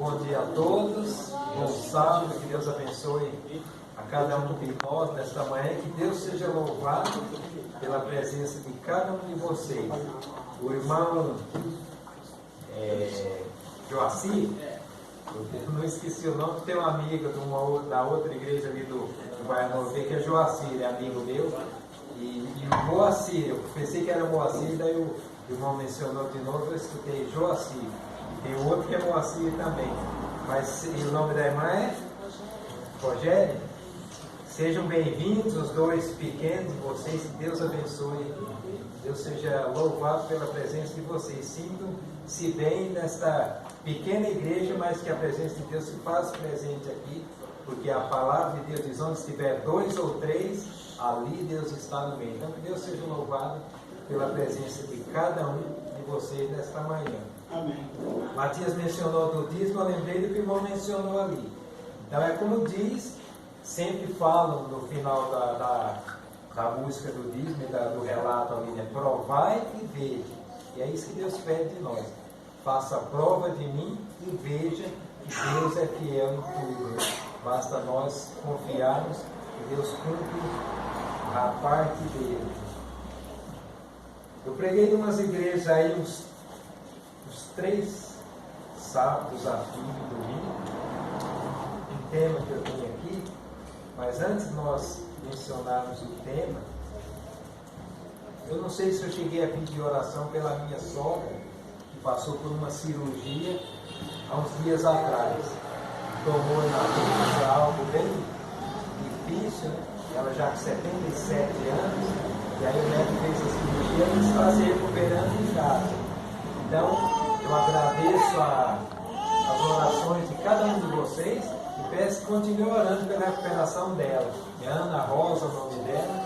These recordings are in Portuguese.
bom dia a todos, bom sábado, que Deus abençoe a cada um de nós nesta manhã, que Deus seja louvado pela presença de cada um de vocês. O irmão Joacir, eu não esqueci o nome, tem um amigo da outra igreja ali do Guaianové, que é Joacir, é amigo meu, e Moacir, eu pensei que era Moacir, daí o irmão mencionou de novo, eu escutei Joacir. Tem outro que é Moacir também. Mas e o nome da irmã é Rogério. Sejam bem-vindos, os dois pequenos de vocês. Que Deus abençoe. Deus seja louvado pela presença de vocês. Sintam-se bem nesta pequena igreja, mas que a presença de Deus se faz presente aqui. Porque a palavra de Deus diz: onde estiver 2 ou 3, ali Deus está no meio. Então que Deus seja louvado pela presença de cada um de vocês nesta manhã. Amém. Matias mencionou do dízimo, eu lembrei do que o irmão mencionou ali. Então é como diz, sempre falam no final da música do dízimo e do relato ali, né? Provai e veja. E é isso que Deus pede de nós. Faça prova de mim e veja que Deus é fiel em tudo. Basta nós confiarmos que Deus cumpre a parte dele. Eu preguei em umas igrejas aí uns 3 sábados a fim de domingo, um tema que eu tenho aqui, mas antes de nós mencionarmos o tema, eu não sei se eu cheguei a pedir oração pela minha sogra, que passou por uma cirurgia há uns dias atrás. Tomou na vida algo bem difícil, né? Ela já com 77 anos, e aí o médico fez a cirurgia e está se recuperando em casa. Então, eu agradeço as orações de cada um de vocês e peço que continue orando pela recuperação dela. É Ana Rosa o nome dela,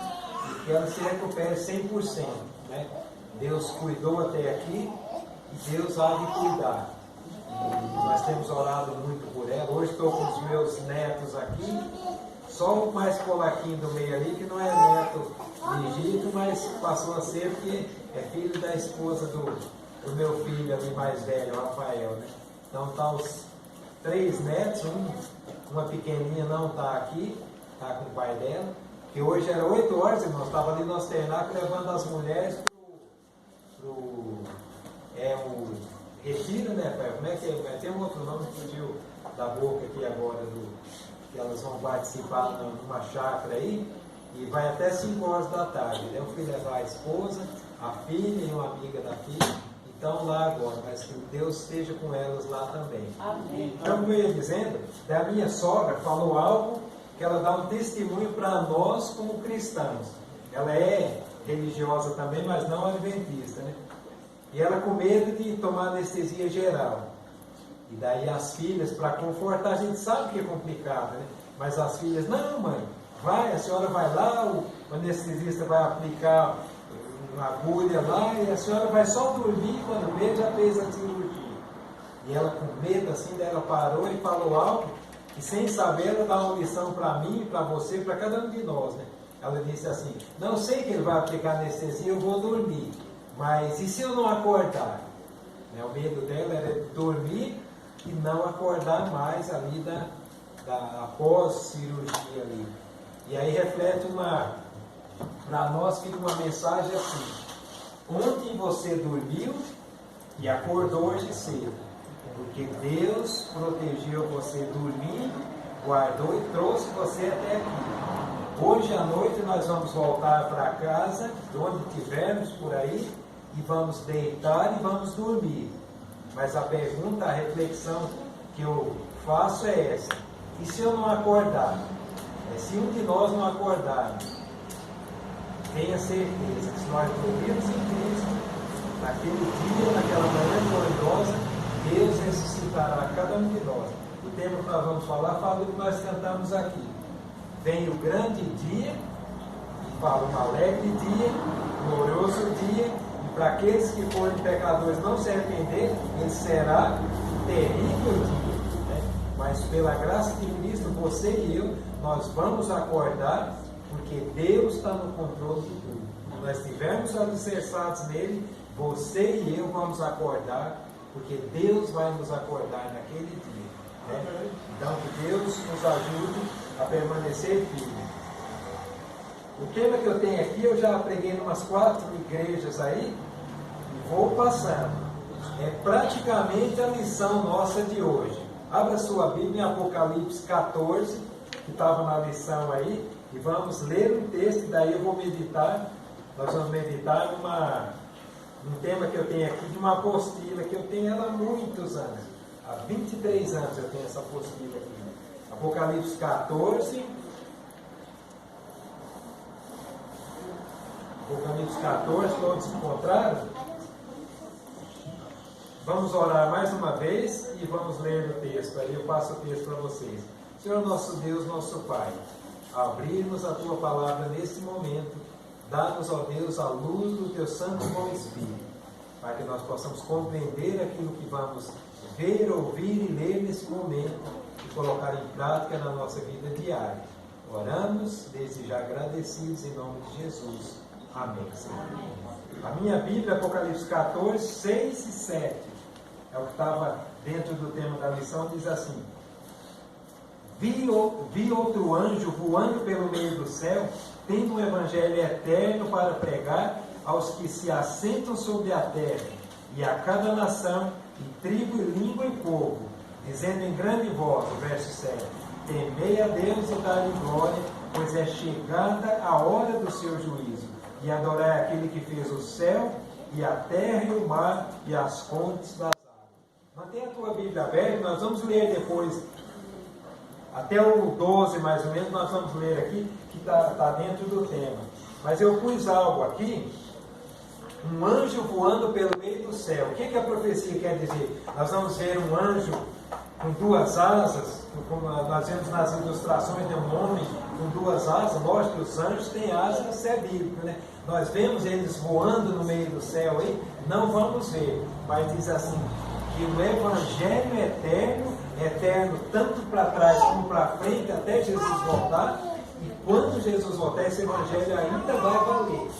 e que ela se recupere 100%. Né? Deus cuidou até aqui e Deus há de cuidar. E nós temos orado muito por ela. Hoje estou com os meus netos aqui, só o mais polaquinho do meio ali, que não é neto legítimo, mas passou a ser porque é filho da esposa do meu filho ali mais velho, o Rafael, né? Então tá os 3 netos, uma pequenininha não está aqui, está com o pai dela, que hoje era 8 horas, irmãos, estava ali no nosso cenáculo levando as mulheres o retiro, né, pai? Como é que é? Tem um outro nome que fugiu da boca aqui agora, que elas vão participar numa chácara aí, e vai até 5 horas da tarde. Eu fui levar a esposa, a filha e uma amiga da filha. Estão lá agora, mas que Deus esteja com elas lá também. Amém. Então, como eu ia dizendo, da minha sogra falou algo que ela dá um testemunho para nós como cristãos. Ela é religiosa também, mas não adventista, né? E ela com medo de tomar anestesia geral. E daí as filhas, para confortar, a gente sabe que é complicado, né? Mas as filhas: não, mãe, vai, a senhora vai lá, o anestesista vai aplicar uma agulha lá e a senhora vai só dormir, quando vê já fez a cirurgia. E ela com medo assim, daí ela parou e falou algo que, sem saber, ela dá uma lição para mim, para você, para cada um de nós, né? Ela disse assim: não sei que ele vai aplicar anestesia, eu vou dormir, mas e se eu não acordar? Né? O medo dela era dormir e não acordar mais ali após cirurgia ali. E aí reflete para nós fica uma mensagem assim: ontem você dormiu e acordou hoje cedo, porque Deus protegeu você dormindo, guardou e trouxe você até aqui. Hoje à noite nós vamos voltar para casa, de onde estivermos por aí, e vamos deitar e vamos dormir. Mas a pergunta, a reflexão que eu faço é essa: e se eu não acordar? Se um de nós não acordarmos, tenha certeza que se nós dormirmos em Cristo, naquele dia, naquela manhã gloriosa, Deus ressuscitará cada um de nós. O tema que nós vamos falar fala do que nós cantamos aqui. Vem o grande dia, e fala um alegre dia, glorioso dia, e para aqueles que forem pecadores não se arrepender, ele será terrível dia. Né? Mas pela graça de Cristo, você e eu, nós vamos acordar, porque Deus está no controle de tudo. Quando nós estivermos alicerçados nele, você e eu vamos acordar porque Deus vai nos acordar naquele dia. Né? Então, que Deus nos ajude a permanecer firme. O tema que eu tenho aqui, eu já preguei em umas 4 igrejas aí, e vou passando. É praticamente a lição nossa de hoje. Abra sua Bíblia em Apocalipse 14, que estava na lição aí, e vamos ler um texto, e daí eu vou meditar. Nós vamos meditar num tema que eu tenho aqui, de uma apostila, que eu tenho ela há muitos anos. Há 23 anos eu tenho essa apostila aqui. Apocalipse 14. Apocalipse 14, todos encontraram? Vamos orar mais uma vez e vamos ler o texto. Aí eu passo o texto para vocês. Senhor nosso Deus, nosso Pai, abrimos a Tua palavra nesse momento. Dá-nos, ó Deus, a luz do Teu Santo Bom Espírito, para que nós possamos compreender aquilo que vamos ver, ouvir e ler nesse momento e colocar em prática na nossa vida diária. Oramos, desde já agradecidos em nome de Jesus. Amém. A minha Bíblia, Apocalipse 14, 6 e 7, é o que estava dentro do tema da lição, diz assim: Vi outro anjo voando pelo meio do céu, tendo um evangelho eterno para pregar aos que se assentam sobre a terra, e a cada nação, e tribo, e língua, e povo, dizendo em grande voz, o verso 7, temei a Deus e dai-lhe glória, pois é chegada a hora do seu juízo, e adorai aquele que fez o céu, e a terra, e o mar, e as fontes das águas. Mantenha a tua Bíblia aberta, nós vamos ler depois, até o 12 mais ou menos, nós vamos ler aqui, que está dentro do tema. Mas eu pus algo aqui, um anjo voando pelo meio do céu. O que a profecia quer dizer? Nós vamos ver um anjo com 2 asas, como nós vemos nas ilustrações de um homem com 2 asas. Lógico que os anjos têm asas, isso é bíblico, né? Nós vemos eles voando no meio do céu aí, não vamos ver, mas diz assim, que o evangelho eterno tanto para trás como para frente, até Jesus voltar, e quando Jesus voltar, esse evangelho ainda vai valer,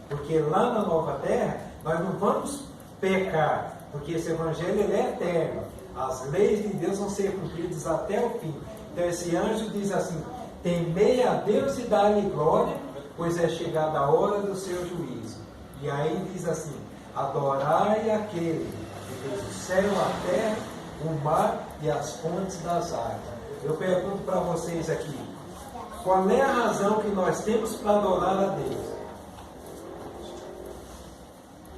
porque lá na nova terra, nós não vamos pecar, porque esse evangelho ele é eterno, as leis de Deus vão ser cumpridas até o fim. Então esse anjo diz assim, temei a Deus e dá-lhe glória, pois é chegada a hora do seu juízo. E aí diz assim, adorai aquele que fez o céu, a terra, o mar e as fontes das águas. Eu pergunto para vocês aqui, qual é a razão que nós temos para adorar a Deus?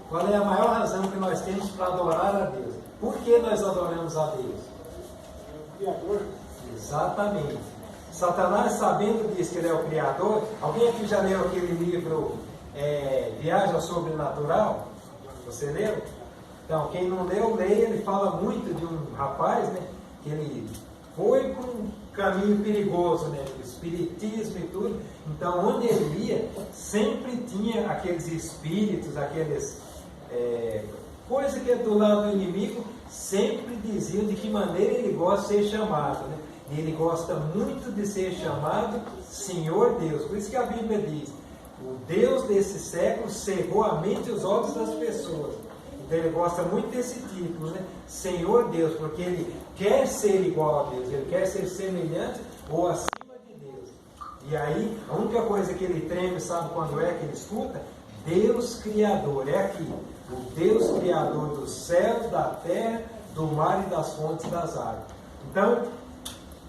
Qual é a maior razão que nós temos para adorar a Deus? Por que nós adoramos a Deus? Criador. Exatamente. Satanás, sabendo disso, que ele é o Criador. Alguém aqui já leu aquele livro Viagem ao Sobrenatural? Você leu? Então, quem não leu, leia. Ele fala muito de um rapaz, né, que ele foi por um caminho perigoso, né, espiritismo e tudo. Então, onde ele ia, sempre tinha aqueles espíritos, aqueles coisas que do lado do inimigo sempre diziam de que maneira ele gosta de ser chamado, né? E ele gosta muito de ser chamado Senhor Deus. Por isso que a Bíblia diz, o Deus desse século cegou a mente e os olhos das pessoas. Então ele gosta muito desse título, né? Senhor Deus, porque ele quer ser igual a Deus, ele quer ser semelhante ou acima de Deus. E aí, a única coisa que ele treme, sabe quando é que ele escuta? Deus Criador, é aqui. O Deus Criador dos céus, da terra, do mar e das fontes das águas. Então,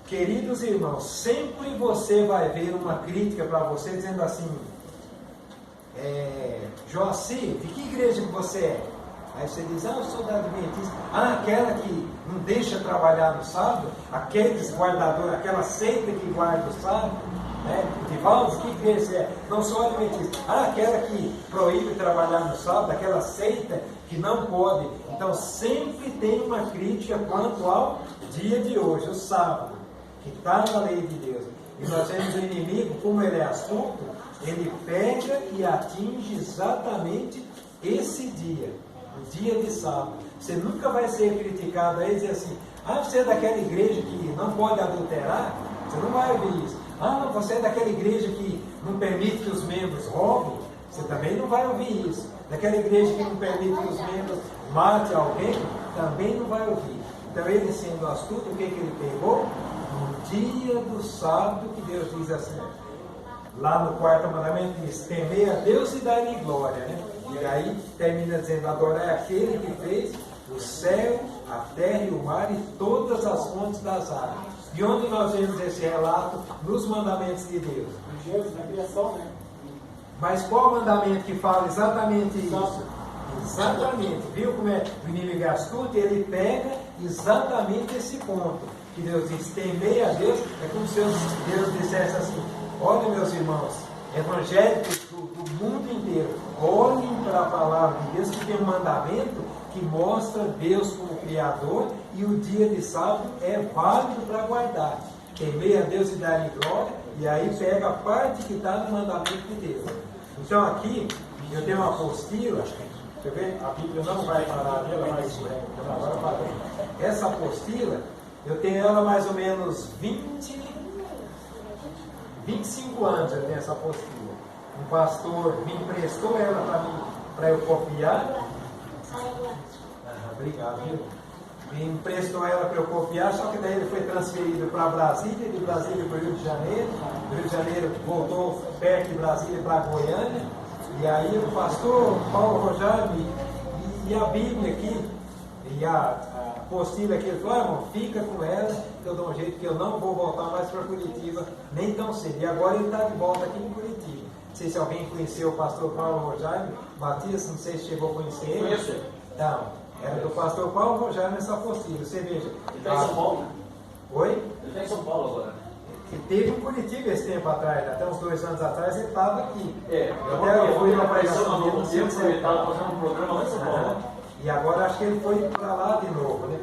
queridos irmãos, sempre você vai ver uma crítica para você dizendo assim, Joacir, de que igreja que você é? Aí você diz, eu sou da Adventista. Aquela que não deixa trabalhar no sábado, aqueles guardadores, aquela seita que guarda o sábado, né? Divaldo, que igreja você é? Não sou Adventista. Aquela que proíbe trabalhar no sábado, aquela seita que não pode. Então sempre tem uma crítica quanto ao dia de hoje, o sábado, que está na lei de Deus. E nós vemos o inimigo, como ele é astuto, ele pega e atinge exatamente esse dia, o dia de sábado. Você nunca vai ser criticado aí e dizer assim, você é daquela igreja que não pode adulterar? Você não vai ouvir isso. Não, você é daquela igreja que não permite que os membros roubem? Você também não vai ouvir isso. Daquela igreja que não permite que os membros matem alguém? também não vai ouvir. Então ele, sendo astuto, o que ele pegou? No dia do sábado, que Deus diz assim, lá no quarto mandamento diz, temer a Deus e dar-lhe glória, né? E aí termina dizendo, adorar aquele que fez o céu, a terra e o mar e todas as fontes das águas. E onde nós vemos esse relato? Nos mandamentos de Deus. Na criação, né? Mas qual mandamento que fala exatamente isso? Exatamente. Viu como é o inimigo é astuto? Ele pega exatamente esse ponto. Que Deus diz, temei a Deus, é como se Deus dissesse assim, olha meus irmãos, evangélicos do mundo inteiro, olhem para a palavra de Deus, que tem um mandamento que mostra Deus como Criador, e o dia de sábado é válido para guardar. Temer a Deus e dar-lhe glória, e aí pega a parte que está no mandamento de Deus. Então aqui, eu tenho uma apostila, você vê, a Bíblia não vai parar nela, mas agora parou. Essa apostila, eu tenho ela mais ou menos 25 anos, eu tenho essa apostila. Um pastor me emprestou ela para eu copiar. Obrigado, viu? Me emprestou ela para eu copiar, só que daí ele foi transferido para Brasília, de Brasília para o Rio de Janeiro, do Rio de Janeiro voltou perto de Brasília para Goiânia, e aí o pastor Paulo Rogério e a Bíblia aqui, e a apostila aqui, ele falou, irmão, fica com ela, que eu dou um jeito que eu não vou voltar mais para Curitiba, nem tão cedo. E agora ele está de volta aqui em Curitiba. Não sei se alguém conheceu o pastor Paulo Rogério Batista, não sei se chegou a conhecer ele. Conheço. Então, era do pastor Paulo Rogério nessa apostila. Você veja. Ele está em São Paulo? Oi? Ele está em São Paulo agora. Ele teve em Curitiba esse tempo atrás, até uns 2 anos atrás ele estava aqui. Eu fui na pregação dele, ele estava fazendo um programa lá em São Paulo. E agora acho que ele foi para lá de novo, né?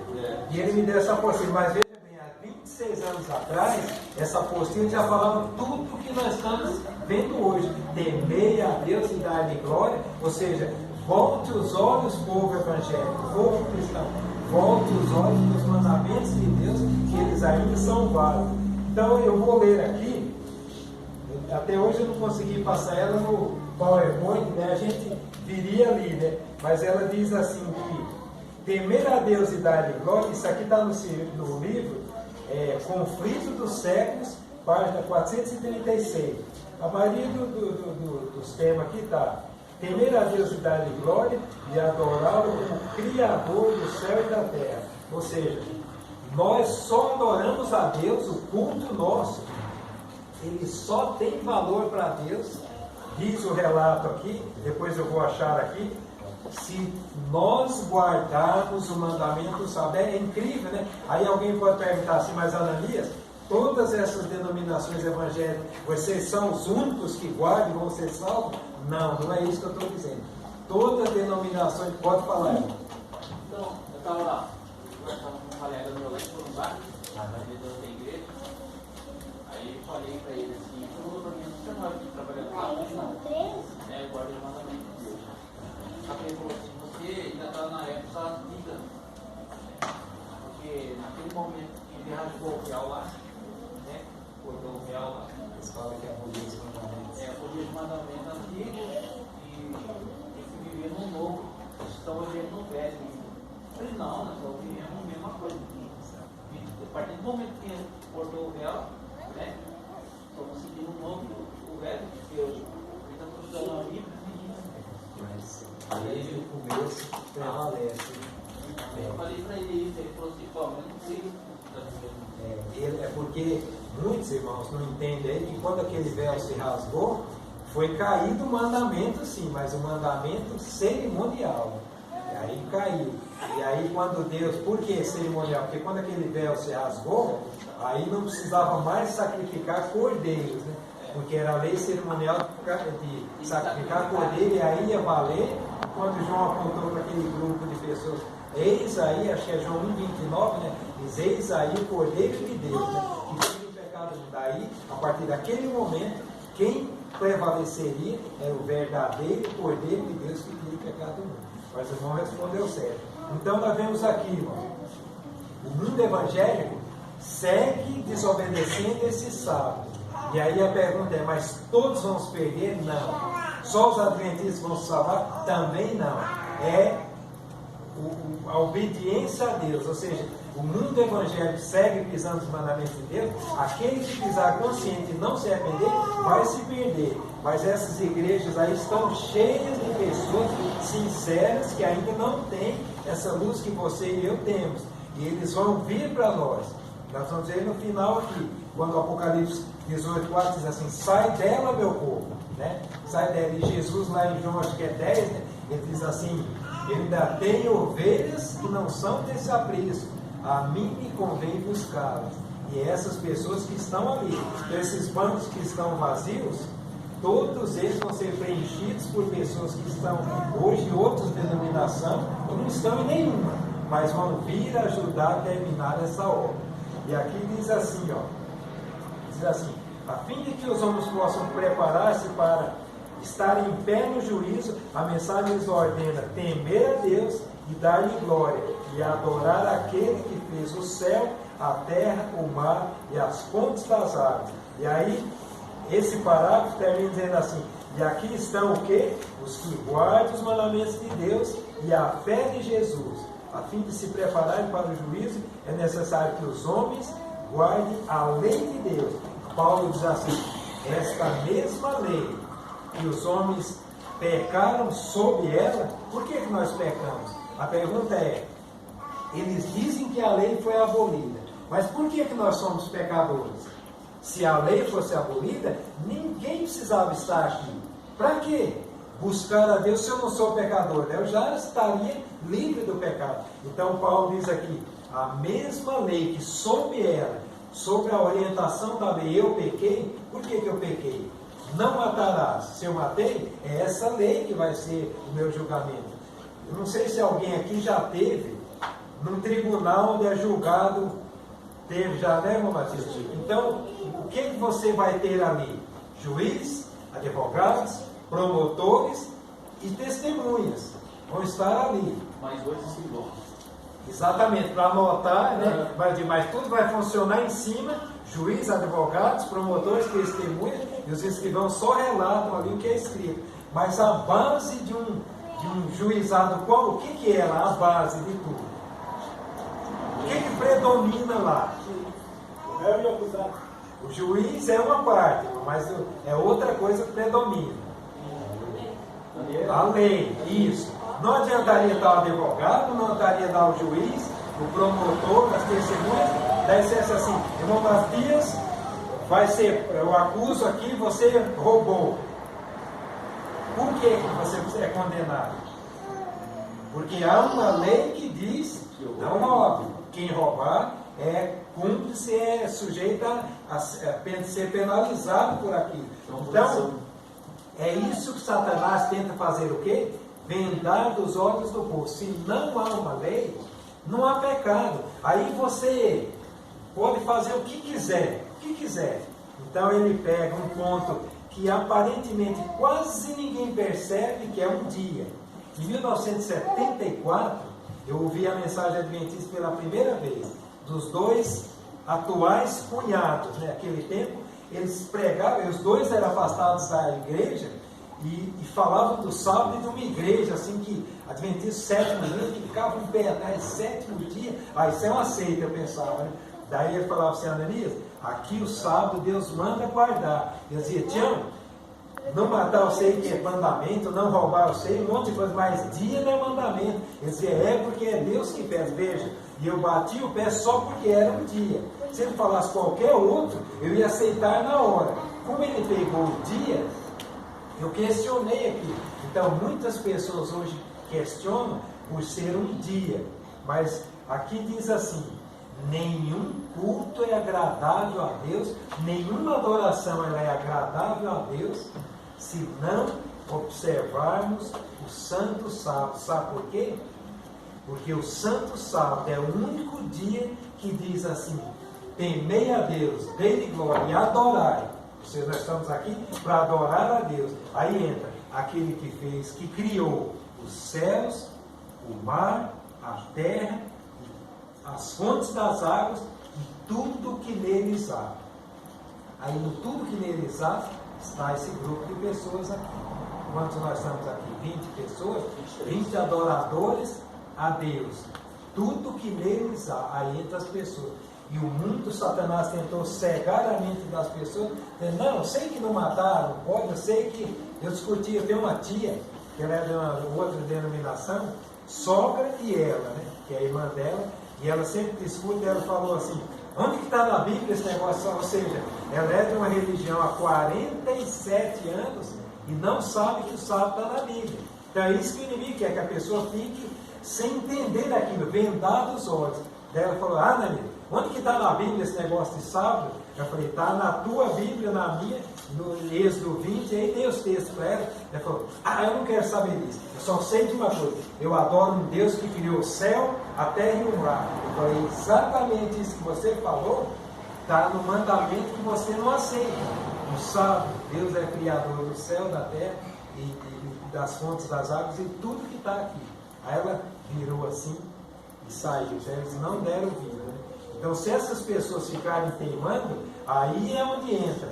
E ele me deu essa apostila. Mas veja bem, há 26 anos atrás, essa apostila já falava tudo o que nós estamos vendo hoje. Temei a Deus e dar-lhe glória, ou seja, volte os olhos, povo evangélico, povo cristão, volte os olhos nos mandamentos de Deus, que eles ainda são válidos. Então eu vou ler aqui, até hoje eu não consegui passar ela no PowerPoint, né? A gente viria ali, né? Mas ela diz assim que temer a Deus e dar-lhe glória, isso aqui está no livro Conflito dos Séculos, página 436. A maioria dos temas aqui está temer a Deus e dar-lhe glória e adorá-lo como Criador do céu e da terra. Ou seja, nós só adoramos a Deus, o culto nosso, ele só tem valor para Deus, diz o relato aqui, depois eu vou achar aqui, se nós guardarmos o mandamento do sábado. É incrível, né? Aí alguém pode perguntar assim, mas Ananias, todas essas denominações evangélicas, vocês são os únicos que guardam e vão ser salvos? Não, não é isso que eu estou dizendo. Todas as denominações, pode falar. Então, eu estava lá, com um colega meu lá em Corumbá, na igreja, aí eu falei para ele assim, ele falou para mim, você não vai trabalhando lá hoje não? Eu guardo o mandamento de Deus. Só que ele falou assim, você ainda está na época da vida, porque naquele momento que ele rasgou o real lá, né? Cortou o real lá. Eles falam que é apoio dos mandamentos. Apoio dos mandamentos antigos e tem que viver no novo. Eles estão vivendo no velho ainda. Eu falei, não, nós estamos vivendo a mesma coisa. A partir do momento que ele cortou o real, né? Estamos seguindo o novo, o velho de Deus. Ele está estudando a Bíblia. Mas desde o começo prevalece. Eu falei para ele isso, ele falou assim, pô, mas não sei. É porque muitos irmãos não entendem aí que quando aquele véu se rasgou, foi caído o mandamento sim, mas o mandamento cerimonial. E aí caiu. E aí quando Deus, por que cerimonial? Porque quando aquele véu se rasgou, aí não precisava mais sacrificar cordeiros, né? Porque era a lei cerimonial de sacrificar cordeiro, e aí ia valer, quando João apontou para aquele grupo de pessoas, eis aí, acho que é João 1,29, né? Diz, eis aí o cordeiro de Deus, né? Que tira o pecado do mundo. Daí, a partir daquele momento, quem prevaleceria era o verdadeiro cordeiro de Deus que tira o pecado do mundo. Mas o irmão respondeu certo. Então nós vemos aqui, irmão, o mundo evangélico segue desobedecendo esse sábado. E aí a pergunta é, mas todos vão se perder? Não. Só os adventistas vão se salvar? Também não. a obediência a Deus, ou seja, o mundo evangélico segue pisando os mandamentos de Deus, aquele que pisar consciente e não se arrepender, vai se perder. Mas essas igrejas aí estão cheias de pessoas sinceras que ainda não têm essa luz que você e eu temos. E eles vão vir para nós. Nós vamos ver no final aqui, quando o Apocalipse 18:4 diz assim: sai dela, meu povo, né? Sai dela. E Jesus lá em João, acho que é 10, né? Ele diz assim: ele ainda tem ovelhas que não são desse aprisco, a mim me convém buscá-las. E essas pessoas que estão ali, esses bancos que estão vazios, todos eles vão ser preenchidos por pessoas que estão hoje em outras denominações, ou não estão em nenhuma, mas vão vir ajudar a terminar essa obra. E aqui diz assim, diz assim: a fim de que os homens possam preparar-se para estar em pé no juízo, a mensagem lhes ordena temer a Deus e dar-lhe glória, e adorar aquele que fez o céu, a terra, o mar e as fontes das águas. E aí, esse parágrafo termina dizendo assim: e aqui estão o quê? Os que guardam os mandamentos de Deus e a fé de Jesus. A fim de se prepararem para o juízo, é necessário que os homens guardem a lei de Deus. Paulo diz assim: esta mesma lei que os homens pecaram sob ela, por que nós pecamos? A pergunta é: eles dizem que a lei foi abolida, mas por que nós somos pecadores? Se a lei fosse abolida, ninguém precisava estar aqui. Para quê? Buscar a Deus se eu não sou pecador, né? Eu já estaria livre do pecado. Então Paulo diz aqui: a mesma lei que sob ela, sobre a orientação da lei, eu pequei. Por que eu pequei? Não matarás. Se eu matei, é essa lei que vai ser o meu julgamento. Eu não sei se alguém aqui já teve num tribunal onde é julgado. Teve já, né, irmão Batista? Então, o que você vai ter ali? Juiz, advogados, promotores e testemunhas vão estar ali. Mais dois escrivãos. Exatamente, para anotar, né? Mas tudo vai funcionar em cima: juiz, advogados, promotores, testemunhas, e os escrivãos só relatam ali o que é escrito. Mas a base de um juizado, o que é lá? A base de tudo. O que predomina lá? O réu e o acusado. O juiz é uma parte, mas é outra coisa que predomina. A lei, isso. Não adiantaria dar o advogado, não adiantaria dar o juiz, o promotor, as testemunhas. Daí você diz assim: irmão Matias, eu acuso aqui, você roubou. Por que você é condenado? Porque há uma lei que diz: não roube. Quem roubar é cúmplice, é sujeito a ser penalizado por aquilo. Então, é isso que Satanás tenta fazer o quê? Vendar dos olhos do povo. Se não há uma lei, não há pecado. Aí você pode fazer o que quiser. Então ele pega um ponto que aparentemente quase ninguém percebe, que é um dia. Em 1974, eu ouvi a mensagem adventista pela primeira vez, dos dois atuais cunhados, né? Naquele tempo, eles pregavam, os dois eram afastados da igreja e falavam do sábado e de uma igreja, assim, que adventista sétimo dia, que ficava em pé até sétimo dia. Isso é uma seita, eu pensava, né? Daí ele falava assim: Ananias, aqui o sábado Deus manda guardar. Eu dizia: Tião, não matar eu sei que é mandamento, não roubar eu sei, um monte de coisa, mas dia não é mandamento. Ele dizia: é porque é Deus que fez. Veja, e eu bati o pé só porque era um dia. Se ele falasse qualquer outro, eu ia aceitar na hora. Como ele pegou o dia, eu questionei aqui. Então muitas pessoas hoje questionam por ser um dia, mas aqui diz assim: nenhum culto é agradável a Deus, nenhuma adoração ela é agradável a Deus, se não observarmos o santo sábado. Sabe por quê? Porque o santo sábado é o único dia que diz assim: temei a Deus, dê-lhe glória e adorai. Nós estamos aqui para adorar a Deus. Aí entra aquele que fez, que criou os céus, o mar, a terra, as fontes das águas e tudo que neles há. Aí no tudo que neles há está esse grupo de pessoas aqui. Quantos nós estamos aqui? 20 pessoas, 20 adoradores a Deus tudo que neles há, aí entre as pessoas. E o mundo, Satanás tentou cegar a mente das pessoas, dizendo, não, eu sei que não mataram, pode, eu sei que eu discuti, eu tenho uma tia, que ela é de uma outra denominação, sogra e ela, né, que é a irmã dela, e ela sempre discute, e ela falou assim, onde que está na Bíblia esse negócio? Ou seja, ela é de uma religião há 47 anos e não sabe que o sábado está na Bíblia. Então é isso que o inimigo quer, que a pessoa fique sem entender aquilo, vendado os olhos. Daí ela falou, Nani, onde que está na Bíblia esse negócio de sábado? Eu falei, está na tua Bíblia, na minha, no Êxodo 20, aí tem os textos para ela. Ela falou, eu não quero saber disso, eu só sei de uma coisa, eu adoro um Deus que criou o céu, a terra e o mar. Eu falei, exatamente isso que você falou, está no mandamento que você não aceita. No sábado, Deus é criador do céu, da terra e das fontes das águas e tudo que está aqui. Aí ela virou assim e saiu, eles não deram vida, né? Então, se essas pessoas ficarem teimando, aí é onde entra.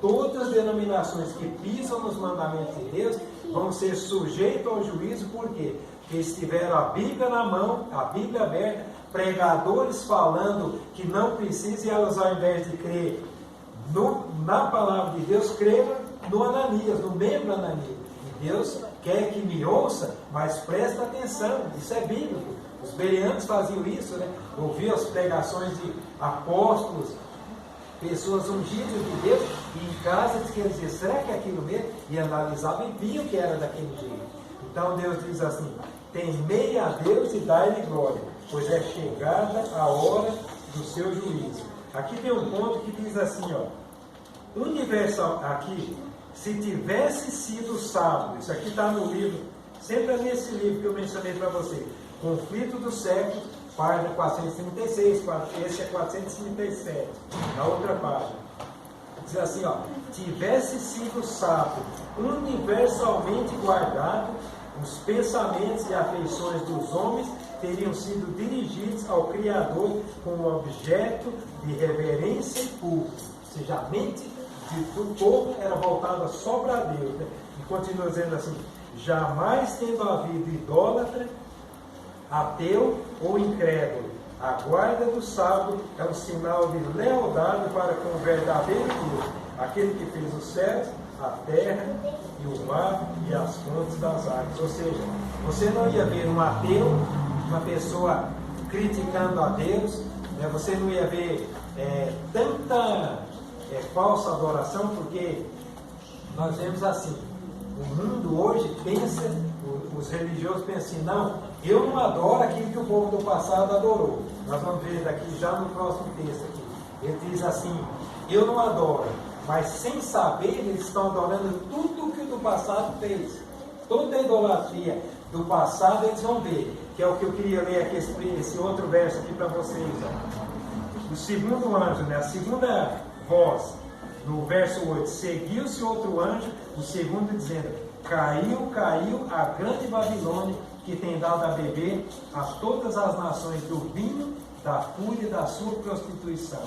Todas as denominações que pisam nos mandamentos de Deus vão ser sujeitos ao juízo, por quê? Porque eles tiveram a Bíblia na mão, a Bíblia aberta, pregadores falando que não precisa, e elas, ao invés de crer na palavra de Deus, creram no Ananias, no membro Ananias. E Deus quer que me ouça, mas presta atenção, isso é bíblico. Os bereanos faziam isso, né? Ouviam as pregações de apóstolos, pessoas ungidas de Deus, e em casa eles diziam, será que é aquilo mesmo? E analisavam e viam que era daquele jeito. Então Deus diz assim, temei a Deus e dai-lhe glória, pois é chegada a hora do seu juízo. Aqui tem um ponto que diz assim, universal, aqui, se tivesse sido sábado, isso aqui está no livro, sempre é nesse livro que eu mencionei para você, Conflito do Século, página 436, esse é 437, na outra página. Diz assim, tivesse sido sábado, universalmente guardado, os pensamentos e afeições dos homens teriam sido dirigidos ao Criador com objeto de reverência e culto. Ou seja, a mente do povo era voltada só para Deus, né? E continua dizendo assim, jamais tendo havido idólatra, ateu ou incrédulo. A guarda do sábado é um sinal de lealdade para com o verdadeiro Deus, aquele que fez os céus, a terra e o mar e as fontes das águas. Ou seja, você não ia ver um ateu, uma pessoa criticando a Deus, né? Você não ia ver tanta falsa adoração, porque nós vemos assim, o mundo hoje pensa, os religiosos pensam assim, não, eu não adoro aquilo que o povo do passado adorou. Nós vamos ver daqui já no próximo texto aqui. Ele diz assim, eu não adoro, mas sem saber eles estão adorando tudo que o do passado fez. Toda a idolatria do passado eles vão ver, que é o que eu queria ler aqui, esse outro verso aqui para vocês. O segundo anjo, né, a segunda voz, no verso 8, seguiu-se outro anjo, o segundo dizendo, caiu a grande Babilônia, que tem dado a beber a todas as nações do vinho, da fúria da sua prostituição.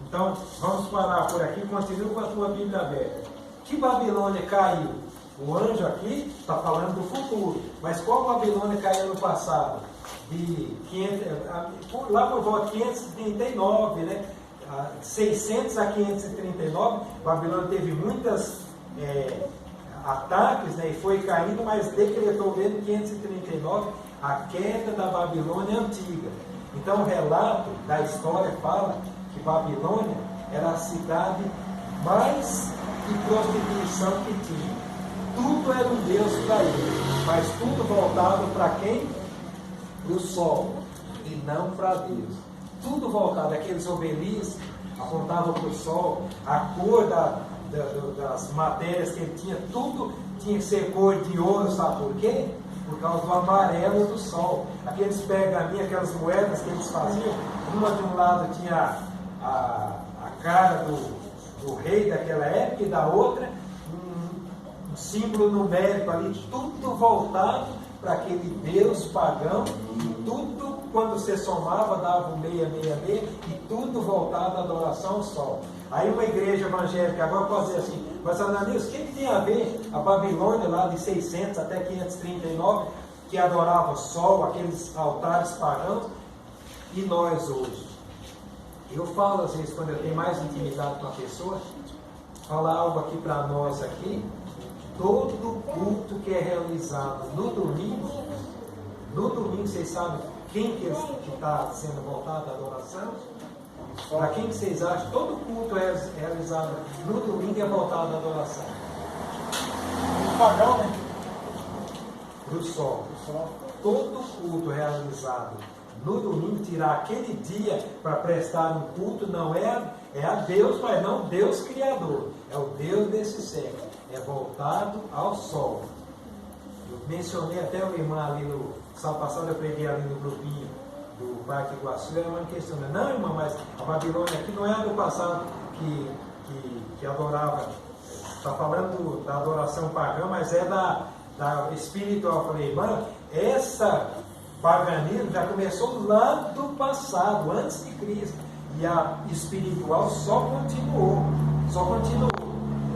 Então, vamos parar por aqui, continua com a tua Bíblia aberta. Que Babilônia caiu? O anjo aqui está falando do futuro, mas qual Babilônia caiu no passado? Lá por volta de 539, né? 600 a 539, Babilônia teve muitos ataques, né, e foi caindo, mas decretou mesmo em 539 a queda da Babilônia antiga. Então o relato da história fala que Babilônia era a cidade mais de prostituição que tinha. Tudo era um Deus para ele, mas tudo voltado para quem? Para o sol, e não para Deus. Tudo voltado, aqueles obeliscos apontavam para o sol, a cor das matérias que ele tinha, tudo tinha que ser cor de ouro, sabe por quê? Por causa do amarelo do sol. Aqueles pergaminhos, aquelas moedas que eles faziam, uma de um lado tinha a cara do rei daquela época, e da outra um símbolo numérico ali, tudo voltado para aquele Deus pagão, e tudo, quando você somava, dava um 666, e tudo voltado à adoração ao sol. Aí uma igreja evangélica agora pode dizer assim, mas Ananias, o que tem a ver a Babilônia lá de 600 até 539 que adorava sol, aqueles altares pagãos, e nós hoje. Eu falo às vezes, quando eu tenho mais intimidade com a pessoa, falar algo aqui para nós aqui, todo culto que é realizado no domingo, vocês sabem quem que está sendo voltado à adoração? Para quem que vocês acham? Todo culto é realizado no domingo é voltado à adoração. O pagão, né? Para o sol. Todo culto realizado no domingo, tirar aquele dia para prestar um culto, não é a Deus, mas não Deus Criador. É o Deus desse século. É voltado ao sol. Eu mencionei até uma irmã ali no sábado passado, eu preguei ali no grupinho do Parque Iguaçu, ela me questionou, não, irmã, mas a Babilônia aqui não é a do passado que adorava, está falando da adoração pagã, mas é da espiritual. Eu falei, irmã, essa paganismo já começou lá do passado, antes de Cristo, e a espiritual só continuou.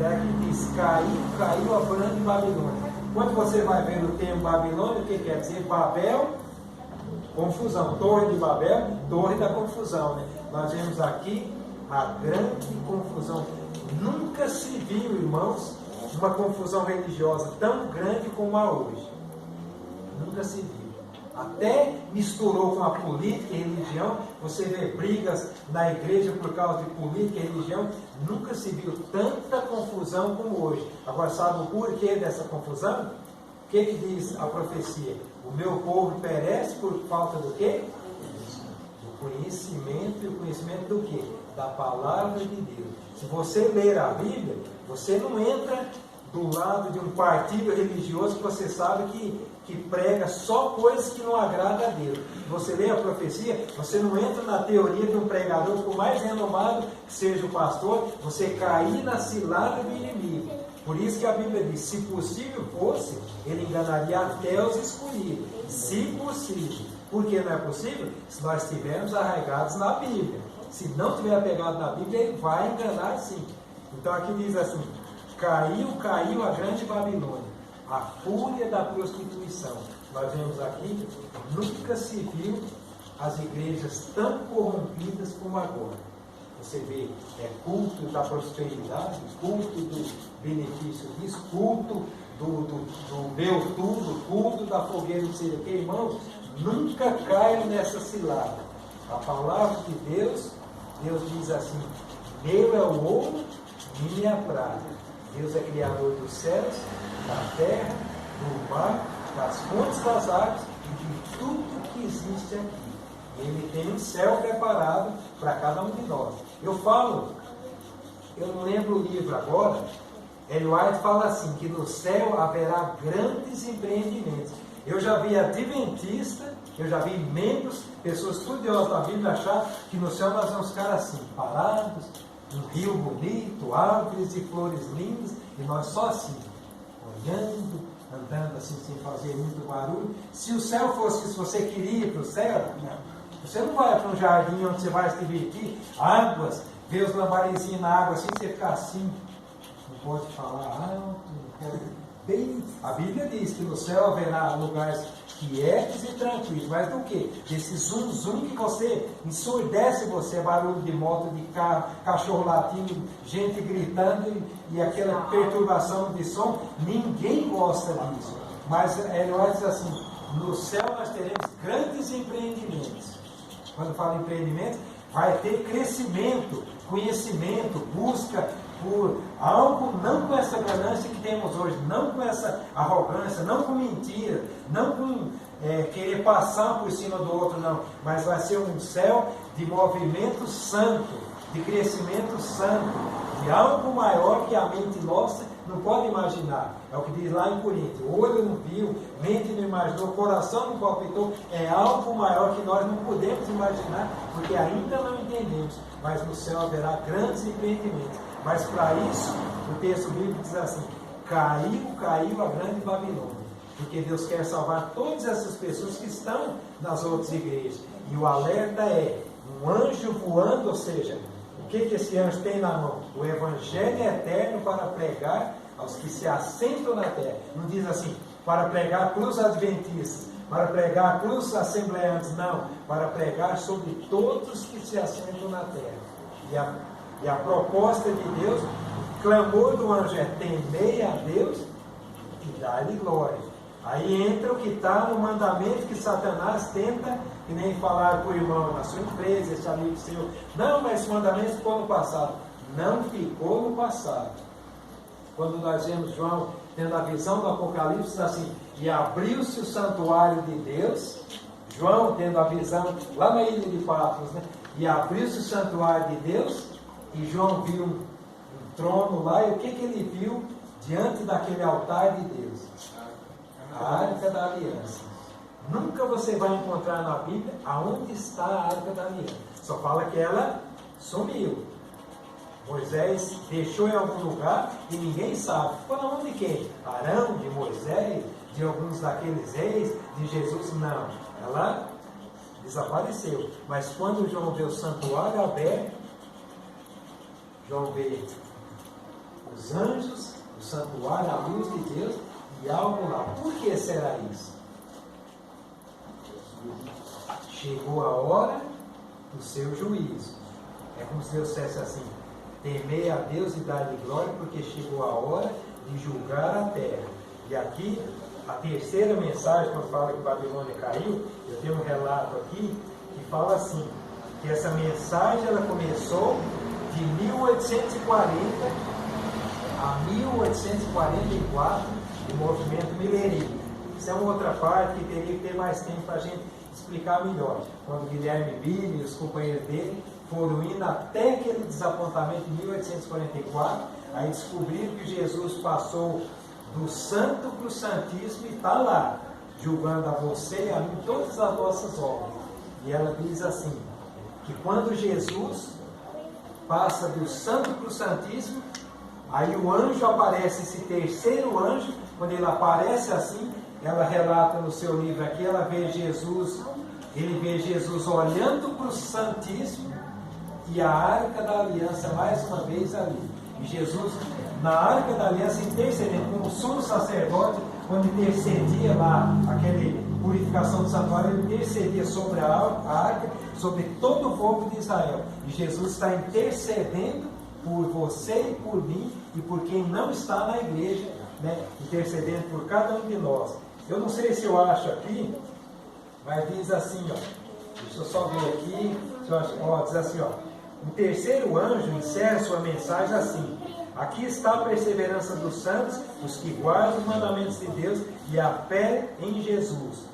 É que diz, caiu a grande Babilônia. Quando você vai ver o termo Babilônia, o que quer dizer? Babel, confusão. Torre de Babel, torre da confusão, né? Nós vemos aqui a grande confusão. Nunca se viu, irmãos, uma confusão religiosa tão grande como a hoje. Nunca se viu. Até misturou com a política e religião. Você vê brigas na igreja por causa de política e religião. Nunca se viu tanta confusão como hoje. Agora, sabe o porquê dessa confusão? O que diz a profecia? O meu povo perece por falta do quê? Do conhecimento. E o conhecimento do quê? Da palavra de Deus. Se você ler a Bíblia, você não entra do lado de um partido religioso que você sabe que prega só coisas que não agradam a Deus. Você lê a profecia, você não entra na teoria de um pregador, por mais renomado que seja o pastor, você cair na cilada do inimigo. Por isso que a Bíblia diz, se possível fosse, ele enganaria até os escolhidos. Se possível. Por que não é possível? Se nós estivermos arraigados na Bíblia. Se não estiver apegado na Bíblia, ele vai enganar sim. Então aqui diz assim, caiu a grande Babilônia, a fúria da prostituição. Nós vemos aqui, nunca se viu as igrejas tão corrompidas como agora. Você vê, culto da prosperidade, culto do benefício disso, culto do meu tudo, culto da fogueira, não sei o que, irmãos, nunca caiam nessa cilada. A palavra de Deus diz assim, meu é o ouro, minha é a prata. Deus é criador dos céus, da terra, do mar, das fontes das águas e de tudo que existe aqui. Ele tem um céu preparado para cada um de nós. Eu não lembro o livro agora, Ellen White fala assim, que no céu haverá grandes empreendimentos. Eu já vi adventista, eu já vi membros, pessoas estudiosas da Bíblia achar que no céu nós vamos ficar assim, parados, um rio bonito, árvores e flores lindas, e nós só assim, olhando, andando assim, sem fazer muito barulho. Se o céu fosse que se você queria ir para o céu, você não vai para um jardim onde você vai se divertir, águas, ver os lambarezinhos na água assim, você ficar assim, não pode falar alto, não pode... Bem, a Bíblia diz que no céu haverá lugares quietos e tranquilos, mas do que? Desse zum que você ensurdece você, barulho de moto, de carro, cachorro latindo, gente gritando e aquela perturbação de som, ninguém gosta disso. Mas ele diz assim, no céu nós teremos grandes empreendimentos. Quando fala em empreendimento, vai ter crescimento, conhecimento, busca por algo, não com essa ganância que temos hoje, não com essa arrogância, não com mentira, não com querer passar por cima do outro, não, mas vai ser um céu de movimento santo, de crescimento santo, de algo maior que a mente nossa não pode imaginar. É o que diz lá em Coríntios, o olho não viu, mente não imaginou, coração não palpitou, é algo maior que nós não podemos imaginar, porque ainda não entendemos, mas no céu haverá grandes empreendimentos. Mas para isso, o texto bíblico diz assim, caiu a grande Babilônia, porque Deus quer salvar todas essas pessoas que estão nas outras igrejas, e o alerta é, um anjo voando, ou seja, o que esse anjo tem na mão? O evangelho eterno para pregar aos que se assentam na terra. Não diz assim, para pregar para os adventistas, para pregar para os assembleantes, não, para pregar sobre todos que se assentam na terra. E a proposta de Deus, o clamor do anjo é: temei a Deus e dá-lhe glória. Aí entra o que está no mandamento que Satanás tenta, que nem falar para o irmão na sua empresa, esse amigo seu: não, mas esse mandamento ficou no passado. Não ficou no passado. Quando nós vemos João tendo a visão do Apocalipse, está assim: e abriu-se o santuário de Deus. João tendo a visão lá na ilha de Patmos, né? E abriu-se o santuário de Deus, e João viu um trono lá, e o que ele viu diante daquele altar de Deus? A Arca da Aliança. Nunca você vai encontrar na Bíblia aonde está a Arca da Aliança. Só fala que ela sumiu. Moisés deixou em algum lugar e ninguém sabe. Para onde quem? Arão, de Moisés, de alguns daqueles reis, de Jesus? Não. Ela desapareceu. Mas quando João vê o santuário aberto, João vê os anjos, o santuário, a luz de Deus e algo lá. Por que será isso? Chegou a hora do seu juízo. É como se Deus dissesse assim: temei a Deus e dar-lhe glória, porque chegou a hora de julgar a terra. E aqui, a terceira mensagem, quando fala que Babilônia caiu, eu tenho um relato aqui que fala assim, que essa mensagem ela começou de 1840 a 1844, o movimento milerita. Isso é uma outra parte que teria que ter mais tempo para a gente explicar melhor. Quando Guilherme Billy e os companheiros dele foram indo até aquele desapontamento de 1844, aí descobriram que Jesus passou do santo para o santíssimo e está lá, julgando a você e a mim todas as nossas obras. E ela diz assim, que quando Jesus passa do santo para o santíssimo, aí o anjo aparece, esse terceiro anjo, quando ele aparece assim, ela relata no seu livro aqui, ela vê Jesus, ele vê Jesus olhando para o santíssimo e a Arca da Aliança mais uma vez ali. E Jesus, na Arca da Aliança, intercedendo como sumo sacerdote, quando intercedia lá, aquela purificação do santuário, ele intercedia sobre a Arca, sobre todo o povo de Israel. E Jesus está intercedendo por você e por mim, e por quem não está na igreja, né? Intercedendo por cada um de nós. Eu não sei se eu acho aqui, mas diz assim, ó, deixa eu só ver aqui, diz assim, ó, o terceiro anjo encerra sua mensagem assim: aqui está a perseverança dos santos, os que guardam os mandamentos de Deus e a fé em Jesus.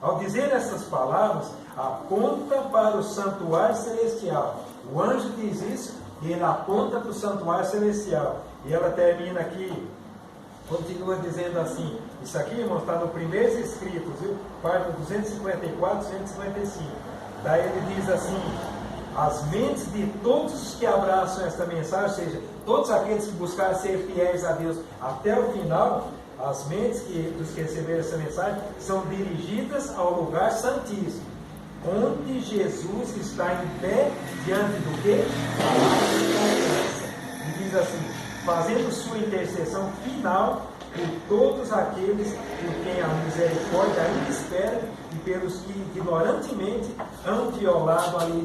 Ao dizer essas palavras, aponta para o santuário celestial. O anjo diz isso e ele aponta para o santuário celestial. E ela termina aqui, continua dizendo assim, isso aqui, irmão, está no Primeiros Escritos, viu? Página 254, 255. Daí ele diz assim: as mentes de todos os que abraçam esta mensagem, ou seja, todos aqueles que buscarem ser fiéis a Deus até o final, as mentes dos que receberam essa mensagem são dirigidas ao lugar santíssimo, onde Jesus está em pé diante do quê? E diz assim: fazendo sua intercessão final por todos aqueles por quem a misericórdia ainda espera e pelos que ignorantemente hão violado a lei.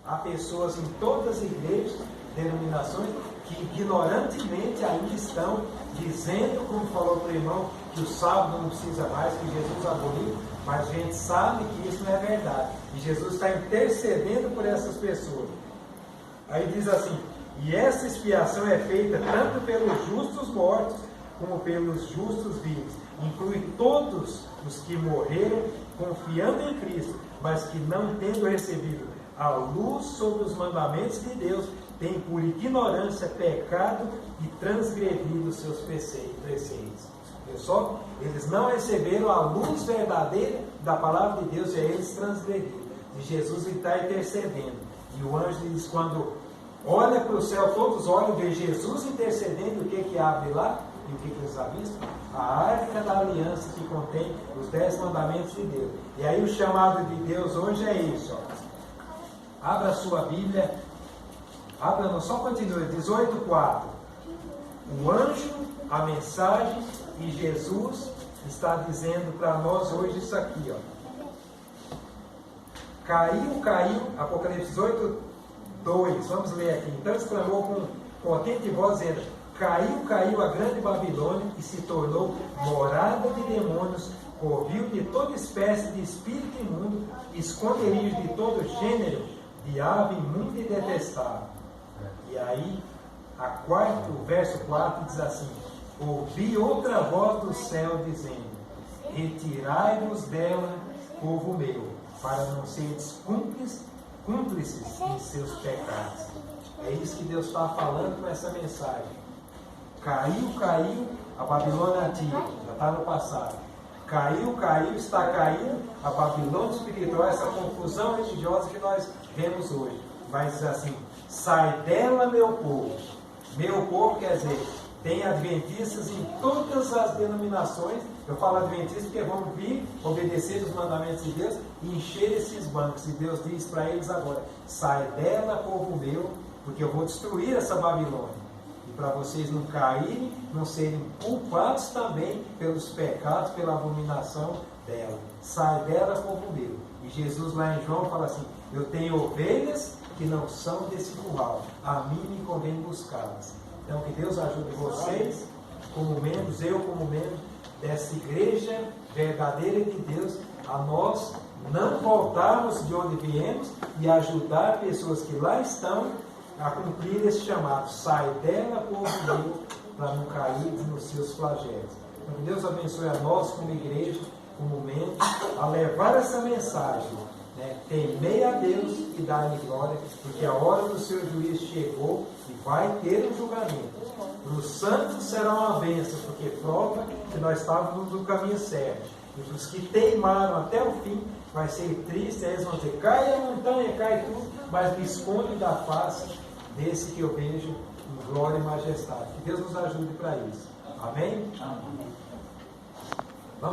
Há pessoas em todas as igrejas, denominações, que ignorantemente ainda estão dizendo, como falou para o irmão, que o sábado não precisa mais, que Jesus aboliu, mas a gente sabe que isso não é verdade. E Jesus está intercedendo por essas pessoas. Aí diz assim: e essa expiação é feita tanto pelos justos mortos, como pelos justos vivos. Inclui todos os que morreram confiando em Cristo, mas que não tendo recebido a luz sobre os mandamentos de Deus, têm por ignorância pecado e transgredido os seus preceitos. Pessoal, eles não receberam a luz verdadeira da palavra de Deus e eles transgrediram. E Jesus está intercedendo. E o anjo diz, quando olha para o céu, todos olham, vê Jesus intercedendo, o que abre lá? E o que eles avistam? A Arca da Aliança, que contém os 10 mandamentos de Deus. E aí o chamado de Deus hoje é isso, ó. Abra a sua Bíblia, não, só continua, 18:4. O anjo, a mensagem e Jesus está dizendo para nós hoje isso aqui, ó. Caiu, Apocalipse 18, 2, vamos ler aqui. Então exclamou com potente voz, dizendo: caiu a grande Babilônia e se tornou morada de demônios, covil de toda espécie de espírito imundo, esconderijo de todo gênero de ave imunda e detestável. E aí, o verso 4 diz assim: ouvi outra voz do céu dizendo: retirai-vos dela, povo meu, para não seres cúmplices em seus pecados. É isso que Deus está falando com essa mensagem. Caiu a Babilônia antiga, já está no passado. Caiu, está caindo a Babilônia espiritual, essa confusão religiosa que nós vemos hoje. Mas diz assim: sai dela, meu povo. Meu povo quer dizer, tem adventistas em todas as denominações. Eu falo adventistas porque vão vir obedecer os mandamentos de Deus e encher esses bancos. E Deus diz para eles agora: sai dela, povo meu, porque eu vou destruir essa Babilônia. E para vocês não caírem, não serem culpados também pelos pecados, pela abominação dela. Sai dela, povo meu. E Jesus lá em João fala assim: eu tenho ovelhas que não são desse curral, a mim me convém buscá-las. Então que Deus ajude vocês, como membros, eu como membro dessa igreja verdadeira de Deus, a nós não voltarmos de onde viemos e ajudar pessoas que lá estão a cumprir esse chamado. Sai dela, povo meu, para não cair nos seus flagelos. Então que Deus abençoe a nós como igreja, como membro, a levar essa mensagem, né? Temei a Deus e dá-lhe glória, porque a hora do seu juízo chegou e vai ter um julgamento. Para os santos será uma bênção, porque prova que nós estávamos no caminho certo. E para os que teimaram até o fim, vai ser triste. Aí eles vão dizer: cai a montanha, cai tudo, mas me esconde da face desse que eu vejo em glória e majestade. Que Deus nos ajude para isso. Amém? Amém.